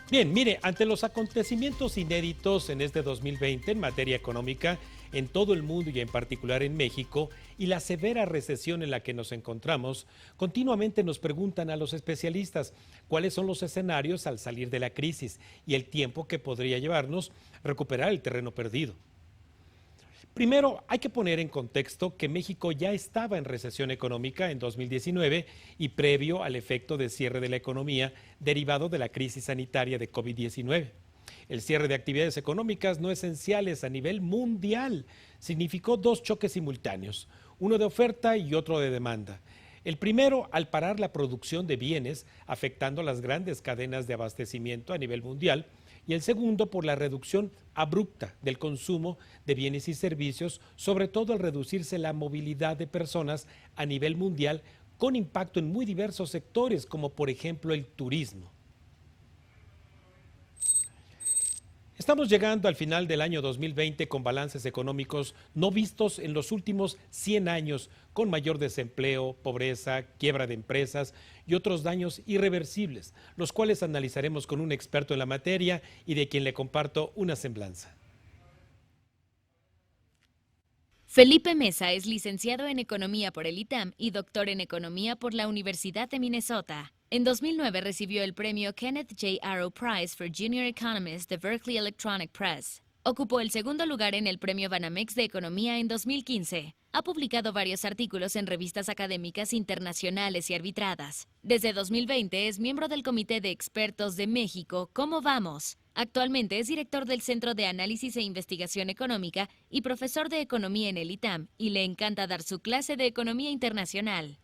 Bien, mire, ante los acontecimientos inéditos en este 2020 en materia económica en todo el mundo y en particular en México y la severa recesión en la que nos encontramos, continuamente nos preguntan a los especialistas cuáles son los escenarios al salir de la crisis y el tiempo que podría llevarnos recuperar el terreno perdido. Primero, hay que poner en contexto que México ya estaba en recesión económica en 2019 y previo al efecto de cierre de la economía derivado de la crisis sanitaria de COVID-19. El cierre de actividades económicas no esenciales a nivel mundial significó dos choques simultáneos, uno de oferta y otro de demanda. El primero, al parar la producción de bienes, afectando las grandes cadenas de abastecimiento a nivel mundial, y el segundo por la reducción abrupta del consumo de bienes y servicios, sobre todo al reducirse la movilidad de personas a nivel mundial, con impacto en muy diversos sectores, como por ejemplo el turismo. Estamos llegando al final del año 2020 con balances económicos no vistos en los últimos 100 años, con mayor desempleo, pobreza, quiebra de empresas y otros daños irreversibles, los cuales analizaremos con un experto en la materia y de quien le comparto una semblanza. Felipe Mesa es licenciado en Economía por el ITAM y doctor en Economía por la Universidad de Minnesota. En 2009 recibió el premio Kenneth J. Arrow Prize for Junior Economist de Berkeley Electronic Press. Ocupó el segundo lugar en el premio Banamex de Economía en 2015. Ha publicado varios artículos en revistas académicas internacionales y arbitradas. Desde 2020 es miembro del Comité de Expertos de México, ¿Cómo vamos? Actualmente es director del Centro de Análisis e Investigación Económica y profesor de Economía en el ITAM, y le encanta dar su clase de Economía Internacional.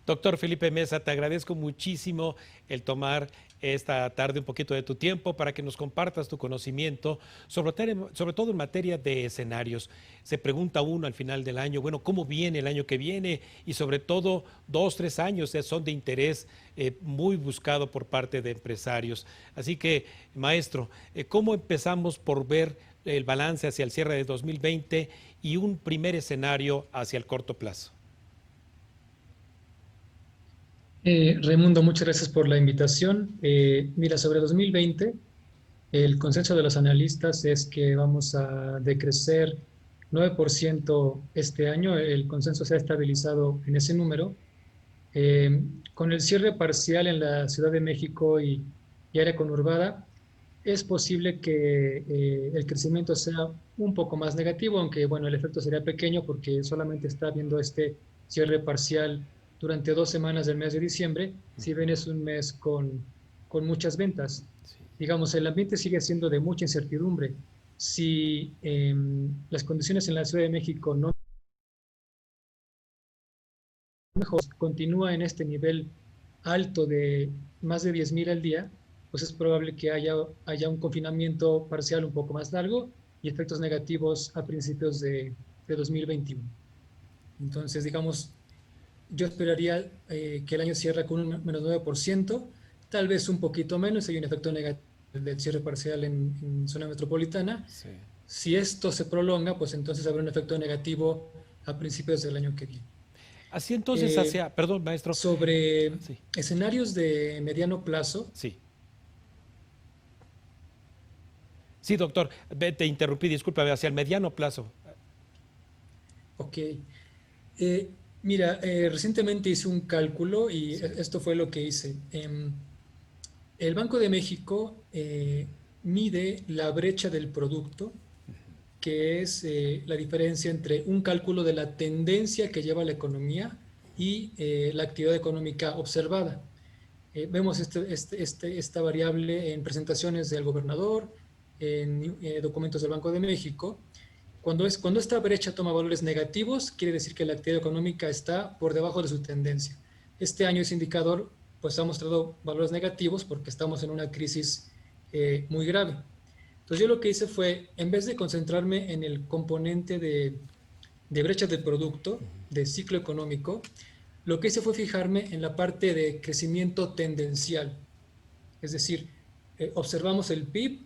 Doctor Felipe Mesa, te agradezco muchísimo el tomar esta tarde un poquito de tu tiempo para que nos compartas tu conocimiento, sobre todo en materia de escenarios. Se pregunta uno al final del año, bueno, ¿cómo viene el año que viene? Y sobre todo, 2, 3 años son de interés muy buscado por parte de empresarios. Así que, maestro, ¿cómo empezamos por ver el balance hacia el cierre de 2020 y un primer escenario hacia el corto plazo? Raimundo, muchas gracias por la invitación. Mira, sobre 2020, el consenso de los analistas es que vamos a decrecer 9% este año. El consenso se ha estabilizado en ese número. Eh, con el cierre parcial en la Ciudad de México y área conurbada, es posible que el crecimiento sea un poco más negativo, aunque bueno, el efecto sería pequeño porque solamente está habiendo este cierre parcial durante 2 semanas del mes de diciembre, si bien es un mes con muchas ventas. Sí. Digamos, el ambiente sigue siendo de mucha incertidumbre. Si las condiciones en la Ciudad de México no mejor continúa en este nivel alto de más de 10,000 al día, pues es probable que haya un confinamiento parcial un poco más largo y efectos negativos a principios de 2021. Entonces, digamos, yo esperaría que el año cierre con un menos 9%, tal vez un poquito menos, hay un efecto negativo del cierre parcial en zona metropolitana. Sí. Si esto se prolonga, pues entonces habrá un efecto negativo a principios del año que viene. Así entonces Eh, hacia, perdón, maestro. Sobre Sí, escenarios de mediano plazo, sí. Sí, doctor, te interrumpí, discúlpame, hacia el mediano plazo. ok. Mira, recientemente hice un cálculo y Sí. esto fue lo que hice. El Banco de México mide la brecha del producto, que es la diferencia entre un cálculo de la tendencia que lleva la economía y la actividad económica observada. Vemos esta variable en presentaciones del gobernador, en documentos del Banco de México. Cuando esta brecha toma valores negativos, quiere decir que la actividad económica está por debajo de su tendencia. Este año ese indicador pues, ha mostrado valores negativos porque estamos en una crisis muy grave. Entonces yo lo que hice fue, en vez de concentrarme en el componente de brecha del producto, de ciclo económico, lo que hice fue fijarme en la parte de crecimiento tendencial. Es decir, observamos el PIB,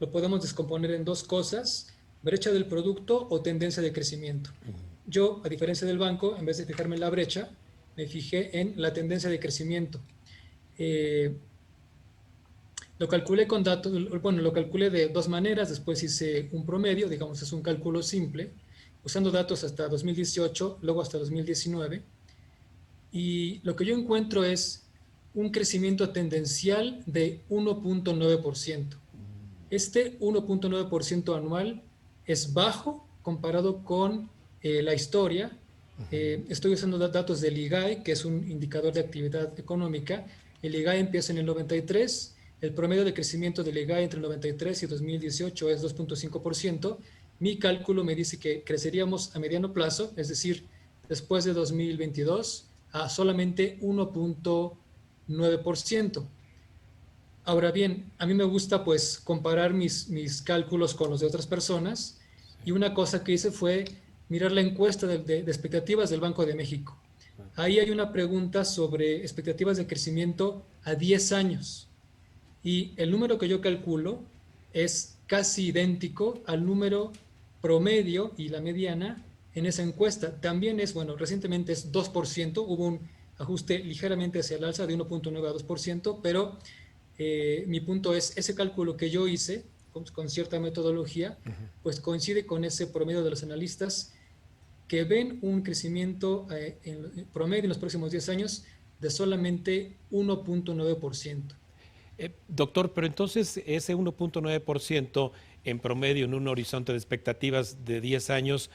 lo podemos descomponer en dos cosas, brecha del producto o tendencia de crecimiento. Yo, a diferencia del banco, en vez de fijarme en la brecha, me fijé en la tendencia de crecimiento. Eh, Lo calculé con datos, bueno, lo calculé de dos maneras, después hice un promedio, digamos, es un cálculo simple, usando datos hasta 2018, luego hasta 2019, y lo que yo encuentro es un crecimiento tendencial de 1.9%. Este 1.9% anual es bajo comparado con la historia. Estoy usando datos del IGAE, que es un indicador de actividad económica. El IGAE empieza en el 93. El promedio de crecimiento del IGAE entre el 93 y 2018 es 2.5%. Mi cálculo me dice que creceríamos a mediano plazo, es decir, después de 2022, a solamente 1.9%. Ahora bien, a mí me gusta pues comparar mis cálculos con los de otras personas, y una cosa que hice fue mirar la encuesta de expectativas del Banco de México. Ahí hay una pregunta sobre expectativas de crecimiento a 10 años, y el número que yo calculo es casi idéntico al número promedio y la mediana en esa encuesta. También es, bueno, recientemente es 2%, hubo un ajuste ligeramente hacia el alza de 1.9 a 2%, pero mi punto es, ese cálculo que yo hice con cierta metodología, pues coincide con ese promedio de los analistas que ven un crecimiento en promedio en los próximos 10 años de solamente 1.9%. Doctor, pero entonces ese 1.9% en promedio en un horizonte de expectativas de 10 años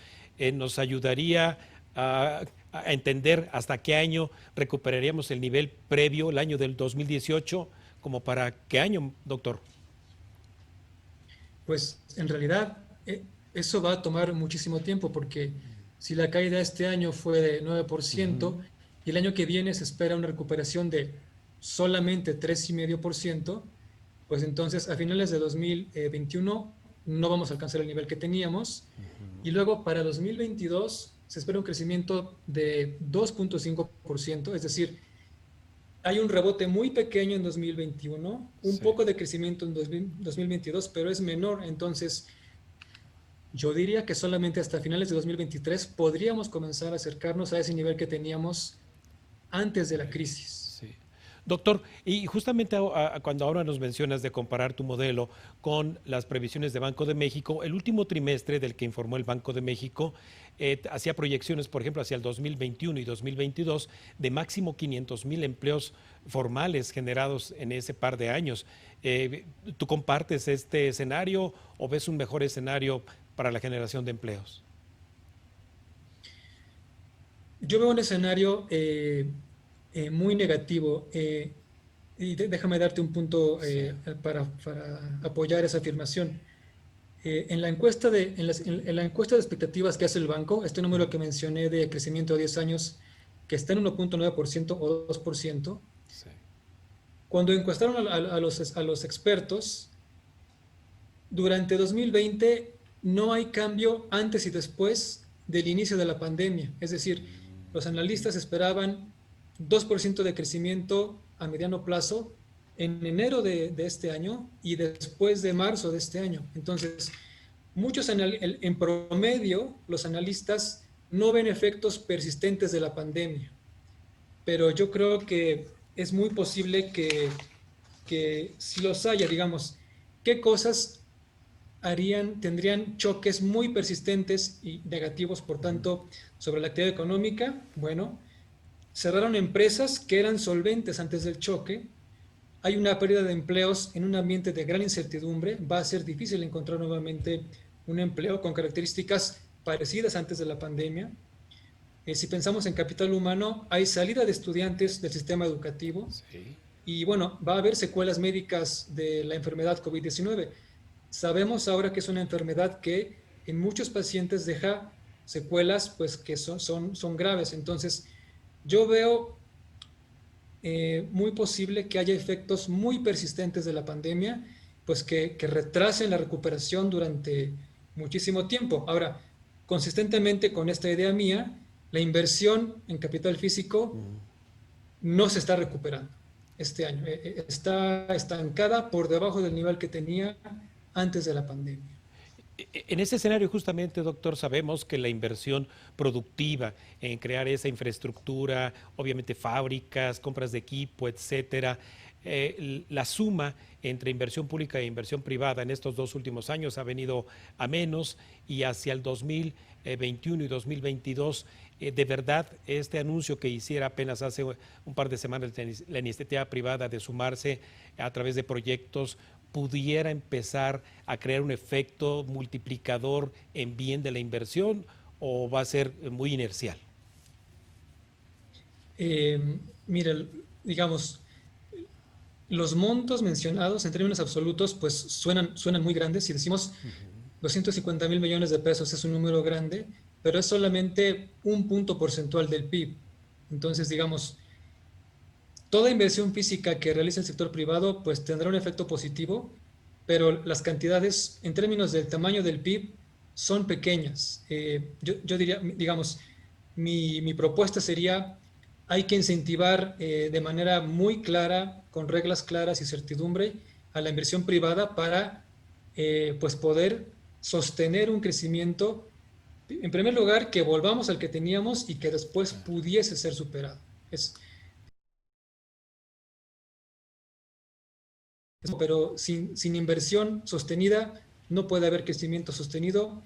nos ayudaría a entender hasta qué año recuperaríamos el nivel previo, el año del 2018, como para qué año, doctor. Pues en realidad eso va a tomar muchísimo tiempo, porque si la caída este año fue de 9% y el año que viene se espera una recuperación de solamente 3,5%, pues entonces a finales de 2021 no vamos a alcanzar el nivel que teníamos, y luego para 2022 se espera un crecimiento de 2.5%, es decir, hay un rebote muy pequeño en 2021, un poco de crecimiento en 2022, pero es menor. Entonces, yo diría que solamente hasta finales de 2023 podríamos comenzar a acercarnos a ese nivel que teníamos antes de la crisis. Sí. Doctor, y justamente cuando ahora nos mencionas de comparar tu modelo con las previsiones de Banco de México, el último trimestre del que informó el Banco de México hacía proyecciones, por ejemplo, hacia el 2021 y 2022 de máximo 500,000 empleos formales generados en ese par de años. ¿Tú compartes este escenario o ves un mejor escenario para la generación de empleos? Yo veo un escenario muy negativo, y déjame darte un punto para apoyar esa afirmación. En la encuesta en la encuesta de expectativas que hace el banco, este número que mencioné de crecimiento a 10 años, que está en 1.9% o 2%, sí, cuando encuestaron a los expertos, durante 2020 no hay cambio antes y después del inicio de la pandemia. Es decir, los analistas esperaban 2% de crecimiento a mediano plazo en enero de este año y después de marzo de este año. Entonces, en promedio, los analistas no ven efectos persistentes de la pandemia, pero yo creo que es muy posible que si los haya, digamos, ¿qué cosas tendrían choques muy persistentes y negativos, por tanto, sobre la actividad económica? Bueno, cerraron empresas que eran solventes antes del choque. Hay una pérdida de empleos en un ambiente de gran incertidumbre. Va a ser difícil encontrar nuevamente un empleo con características parecidas antes de la pandemia. Si pensamos en capital humano, hay salida de estudiantes del sistema educativo. Sí. Y bueno, va a haber secuelas médicas de la enfermedad COVID-19. Sabemos ahora que es una enfermedad que en muchos pacientes deja secuelas pues, que son graves. Entonces, yo veo muy posible que haya efectos muy persistentes de la pandemia, pues que retrasen la recuperación durante muchísimo tiempo. Ahora, consistentemente con esta idea mía, la inversión en capital físico no se está recuperando este año. Está estancada por debajo del nivel que tenía antes de la pandemia. En ese escenario, justamente, doctor, sabemos que la inversión productiva en crear esa infraestructura, obviamente fábricas, compras de equipo, etcétera, la suma entre inversión pública e inversión privada en estos 2 últimos años ha venido a menos, y hacia el 2021 y 2022, de verdad, este anuncio que hiciera apenas hace un par de semanas la iniciativa privada de sumarse a través de proyectos pudiera empezar a crear un efecto multiplicador en bien de la inversión, o va a ser muy inercial? Mira, digamos, los montos mencionados en términos absolutos pues suenan muy grandes. Si decimos 250,000 millones de pesos es un número grande, pero es solamente un punto porcentual del PIB. Entonces, digamos, toda inversión física que realice el sector privado pues tendrá un efecto positivo, pero las cantidades en términos del tamaño del PIB son pequeñas. Yo diría, digamos, mi propuesta sería: hay que incentivar de manera muy clara, con reglas claras y certidumbre, a la inversión privada para pues poder sostener un crecimiento, en primer lugar, que volvamos al que teníamos y que después pudiese ser superado. Pero sin inversión sostenida no puede haber crecimiento sostenido,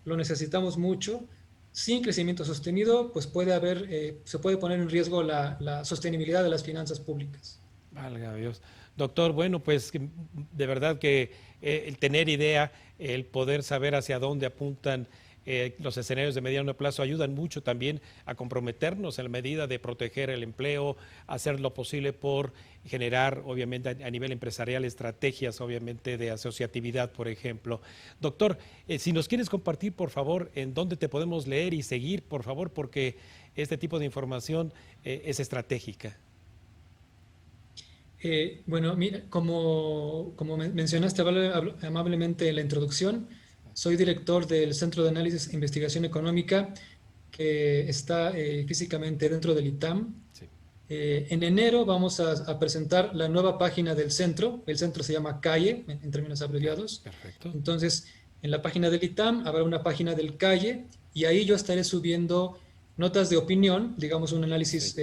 lo necesitamos mucho. Sin crecimiento sostenido, pues se puede poner en riesgo la sostenibilidad de las finanzas públicas. Válgame Dios. Doctor, bueno, pues de verdad que el tener idea, el poder saber hacia dónde apuntan los escenarios de mediano plazo ayudan mucho también a comprometernos en la medida de proteger el empleo, hacer lo posible por generar, obviamente, a nivel empresarial, estrategias, obviamente, de asociatividad, por ejemplo. Doctor, si nos quieres compartir, por favor, en dónde te podemos leer y seguir, por favor, porque este tipo de información es estratégica. Bueno, mira, como mencionaste amablemente en la introducción, soy director del Centro de Análisis e Investigación Económica, que está físicamente dentro del ITAM. Sí. En enero vamos a presentar la nueva página del centro. El centro se llama CAIE, en términos abreviados. Perfecto. Entonces, en la página del ITAM habrá una página del CAIE, y ahí yo estaré subiendo notas de opinión, digamos un análisis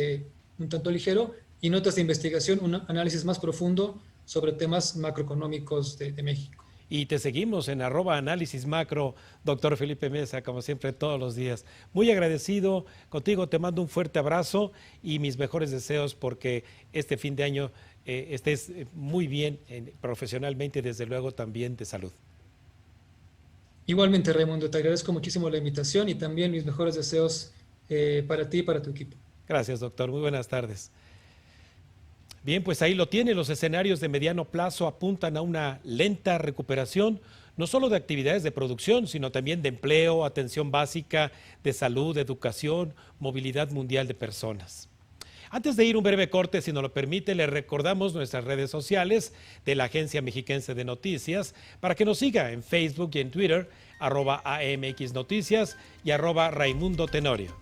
un tanto ligero, y notas de investigación, un análisis más profundo sobre temas macroeconómicos de México. Y te seguimos en @analisismacro, doctor Felipe Mesa, como siempre, todos los días. Muy agradecido contigo, te mando un fuerte abrazo y mis mejores deseos porque este fin de año estés muy bien profesionalmente y desde luego también de salud. Igualmente, Raimundo, te agradezco muchísimo la invitación y también mis mejores deseos para ti y para tu equipo. Gracias, doctor. Muy buenas tardes. Bien, pues ahí lo tiene. Los escenarios de mediano plazo apuntan a una lenta recuperación, no solo de actividades de producción, sino también de empleo, atención básica, de salud, educación, movilidad mundial de personas. Antes de ir un breve corte, si nos lo permite, le recordamos nuestras redes sociales de la Agencia Mexiquense de Noticias para que nos siga en Facebook y en Twitter, @AMX Noticias y @Raimundo Tenorio.